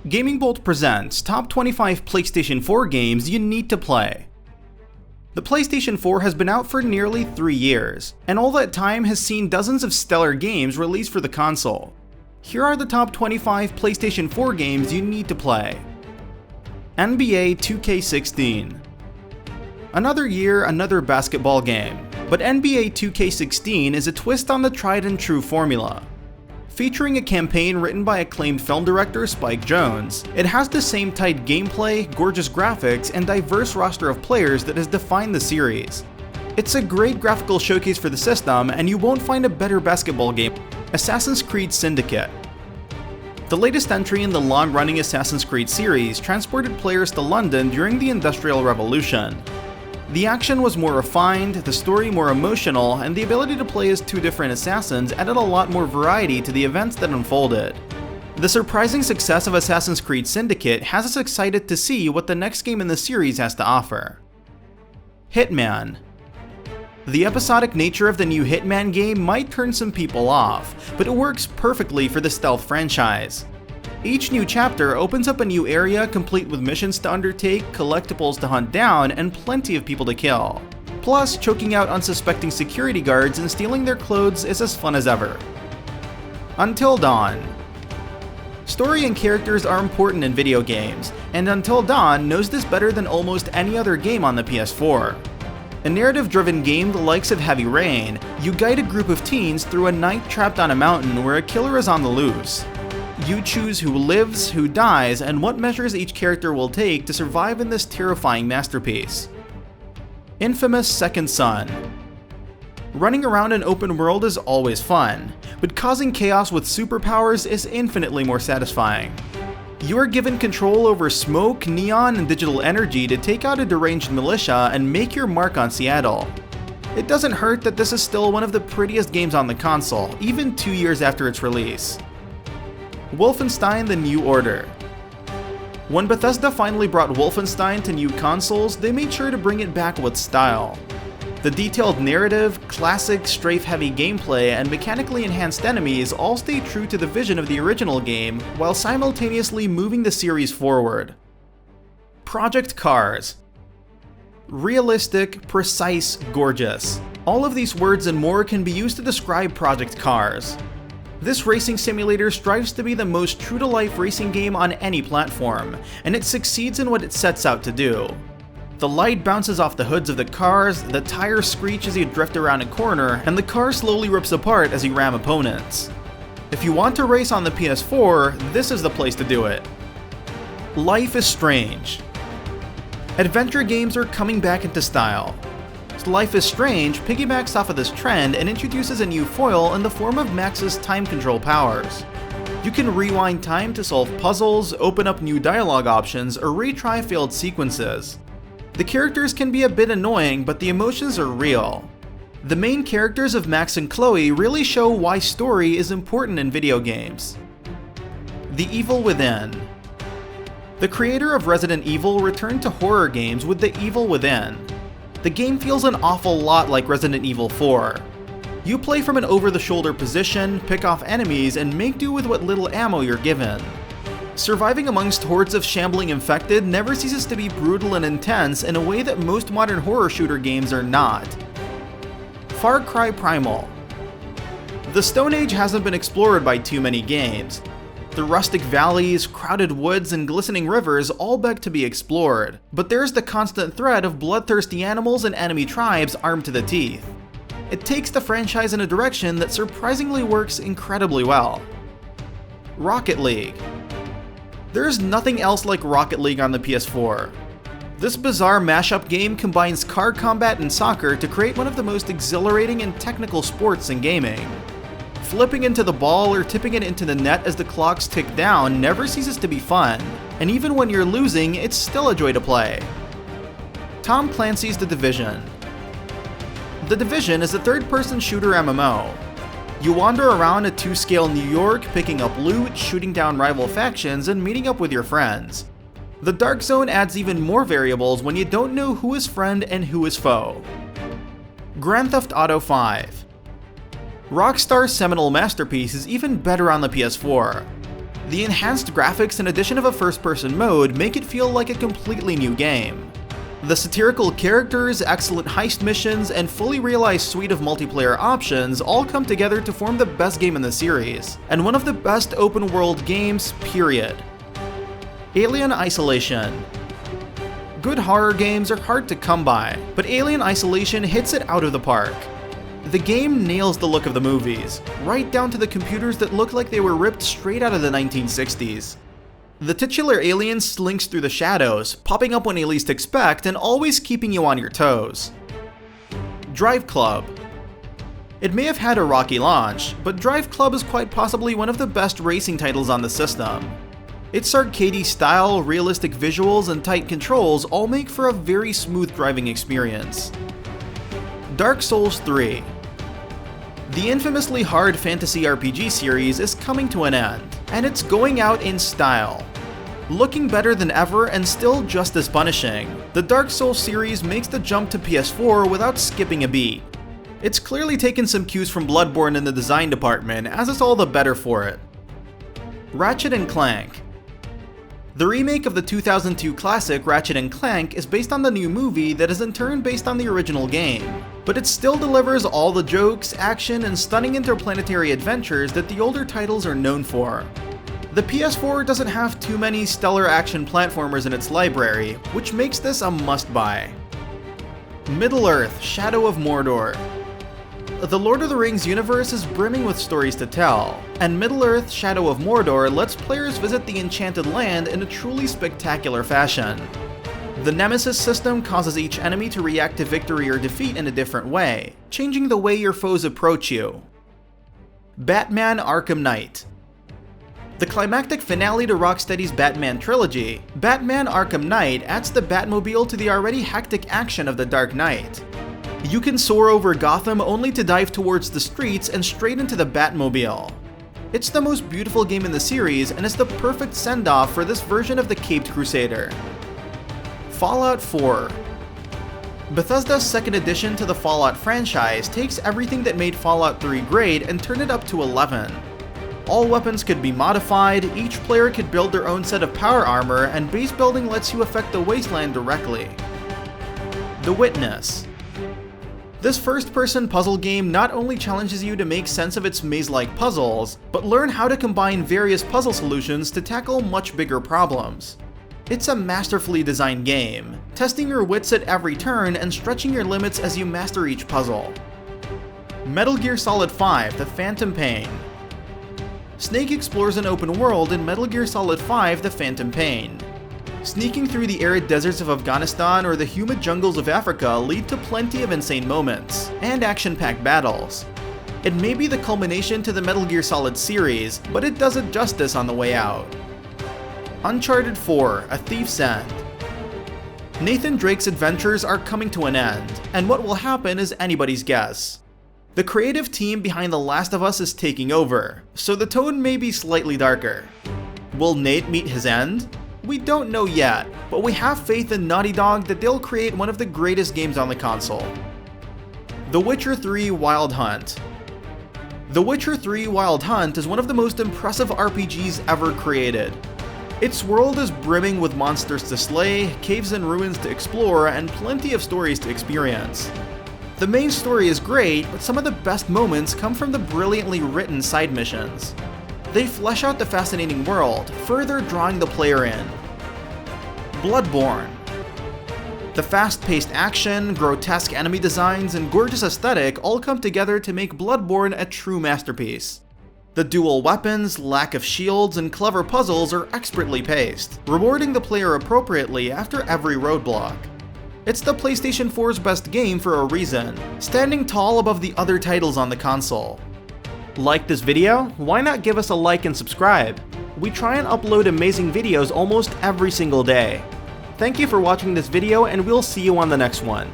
Gaming Bolt presents Top 25 PlayStation 4 Games You Need to Play. The PlayStation 4 has been out for nearly 3 years, and all that time has seen dozens of stellar games released for the console. Here are the top 25 PlayStation 4 games you need to play. NBA 2K16. Another year, another basketball game, but NBA 2K16 is a twist on the tried and true formula. Featuring a campaign written by acclaimed film director Spike Jonze, it has the same tight gameplay, gorgeous graphics, and diverse roster of players that has defined the series. It's a great graphical showcase for the system, and you won't find a better basketball game. Assassin's Creed Syndicate. The latest entry in the long-running Assassin's Creed series transported players to London during the Industrial Revolution. The action was more refined, the story more emotional, and the ability to play as two different assassins added a lot more variety to the events that unfolded. The surprising success of Assassin's Creed Syndicate has us excited to see what the next game in the series has to offer. Hitman. The episodic nature of the new Hitman game might turn some people off, but it works perfectly for the stealth franchise. Each new chapter opens up a new area complete with missions to undertake, collectibles to hunt down, and plenty of people to kill. Plus, choking out unsuspecting security guards and stealing their clothes is as fun as ever. Until Dawn. Story and characters are important in video games, and Until Dawn knows this better than almost any other game on the PS4. A narrative-driven game the likes of Heavy Rain, you guide a group of teens through a night trapped on a mountain where a killer is on the loose. You choose who lives, who dies, and what measures each character will take to survive in this terrifying masterpiece. Infamous Second Son. Running around an open world is always fun, but causing chaos with superpowers is infinitely more satisfying. You are given control over smoke, neon, and digital energy to take out a deranged militia and make your mark on Seattle. It doesn't hurt that this is still one of the prettiest games on the console, even 2 years after its release. Wolfenstein: The New Order. When Bethesda finally brought Wolfenstein to new consoles, they made sure to bring it back with style. The detailed narrative, classic, strafe-heavy gameplay, and mechanically enhanced enemies all stay true to the vision of the original game, while simultaneously moving the series forward. Project Cars. Realistic, precise, gorgeous. All of these words and more can be used to describe Project Cars. This racing simulator strives to be the most true-to-life racing game on any platform, and it succeeds in what it sets out to do. The light bounces off the hoods of the cars, the tires screech as you drift around a corner, and the car slowly rips apart as you ram opponents. If you want to race on the PS4, this is the place to do it. Life is Strange. Adventure games are coming back into style. Life is Strange piggybacks off of this trend and introduces a new foil in the form of Max's time control powers. You can rewind time to solve puzzles, open up new dialogue options, or retry failed sequences. The characters can be a bit annoying, but the emotions are real. The main characters of Max and Chloe really show why story is important in video games. The Evil Within. The creator of Resident Evil returned to horror games with The Evil Within. The game feels an awful lot like Resident Evil 4. You play from an over-the-shoulder position, pick off enemies, and make do with what little ammo you're given. Surviving amongst hordes of shambling infected never ceases to be brutal and intense in a way that most modern horror shooter games are not. Far Cry Primal. The Stone Age hasn't been explored by too many games. The rustic valleys, crowded woods, and glistening rivers all beg to be explored, but there's the constant threat of bloodthirsty animals and enemy tribes armed to the teeth. It takes the franchise in a direction that surprisingly works incredibly well. Rocket League. There's nothing else like Rocket League on the PS4. This bizarre mashup game combines car combat and soccer to create one of the most exhilarating and technical sports in gaming. Flipping into the ball or tipping it into the net as the clocks tick down never ceases to be fun, and even when you're losing, it's still a joy to play. Tom Clancy's The Division. The Division is a third-person shooter MMO. You wander around a 2-scale New York, picking up loot, shooting down rival factions, and meeting up with your friends. The Dark Zone adds even more variables when you don't know who is friend and who is foe. Grand Theft Auto 5. Rockstar's seminal masterpiece is even better on the PS4. The enhanced graphics and addition of a first-person mode make it feel like a completely new game. The satirical characters, excellent heist missions, and fully realized suite of multiplayer options all come together to form the best game in the series, and one of the best open-world games, period. Alien Isolation. Good horror games are hard to come by, but Alien Isolation hits it out of the park. The game nails the look of the movies, right down to the computers that look like they were ripped straight out of the 1960s. The titular alien slinks through the shadows, popping up when you least expect and always keeping you on your toes. DriveClub. It may have had a rocky launch, but DriveClub is quite possibly one of the best racing titles on the system. Its arcadey style, realistic visuals, and tight controls all make for a very smooth driving experience. Dark Souls 3. The infamously hard fantasy RPG series is coming to an end, and it's going out in style. Looking better than ever and still just as punishing, the Dark Souls series makes the jump to PS4 without skipping a beat. It's clearly taken some cues from Bloodborne in the design department, as it's all the better for it. Ratchet and Clank. The remake of the 2002 classic Ratchet and Clank is based on the new movie that is in turn based on the original game, but it still delivers all the jokes, action, and stunning interplanetary adventures that the older titles are known for. The PS4 doesn't have too many stellar action platformers in its library, which makes this a must-buy. Middle-earth: Shadow of Mordor. The Lord of the Rings universe is brimming with stories to tell, and Middle-earth: Shadow of Mordor lets players visit the Enchanted Land in a truly spectacular fashion. The Nemesis system causes each enemy to react to victory or defeat in a different way, changing the way your foes approach you. Batman: Arkham Knight. The climactic finale to Rocksteady's Batman trilogy, Batman: Arkham Knight adds the Batmobile to the already hectic action of The Dark Knight. You can soar over Gotham only to dive towards the streets and straight into the Batmobile. It's the most beautiful game in the series and is the perfect send-off for this version of the Caped Crusader. Fallout 4. Bethesda's second addition to the Fallout franchise takes everything that made Fallout 3 great and turned it up to 11. All weapons could be modified, each player could build their own set of power armor, and base building lets you affect the wasteland directly. The Witness. This first-person puzzle game not only challenges you to make sense of its maze-like puzzles, but learn how to combine various puzzle solutions to tackle much bigger problems. It's a masterfully designed game, testing your wits at every turn and stretching your limits as you master each puzzle. Metal Gear Solid 5: The Phantom Pain. Snake explores an open world in Metal Gear Solid 5: The Phantom Pain. Sneaking through the arid deserts of Afghanistan or the humid jungles of Africa lead to plenty of insane moments, and action-packed battles. It may be the culmination to the Metal Gear Solid series, but it does it justice on the way out. Uncharted 4: A Thief's End. Nathan Drake's adventures are coming to an end, and what will happen is anybody's guess. The creative team behind The Last of Us is taking over, so the tone may be slightly darker. Will Nate meet his end? We don't know yet, but we have faith in Naughty Dog that they'll create one of the greatest games on the console. The Witcher 3: Wild Hunt. The Witcher 3: Wild Hunt is one of the most impressive RPGs ever created. Its world is brimming with monsters to slay, caves and ruins to explore, and plenty of stories to experience. The main story is great, but some of the best moments come from the brilliantly written side missions. They flesh out the fascinating world, further drawing the player in. Bloodborne. The fast-paced action, grotesque enemy designs, and gorgeous aesthetic all come together to make Bloodborne a true masterpiece. The dual weapons, lack of shields, and clever puzzles are expertly paced, rewarding the player appropriately after every roadblock. It's the PlayStation 4's best game for a reason, standing tall above the other titles on the console. Like this video? Why not give us a like and subscribe? We try and upload amazing videos almost every single day. Thank you for watching this video, and we'll see you on the next one.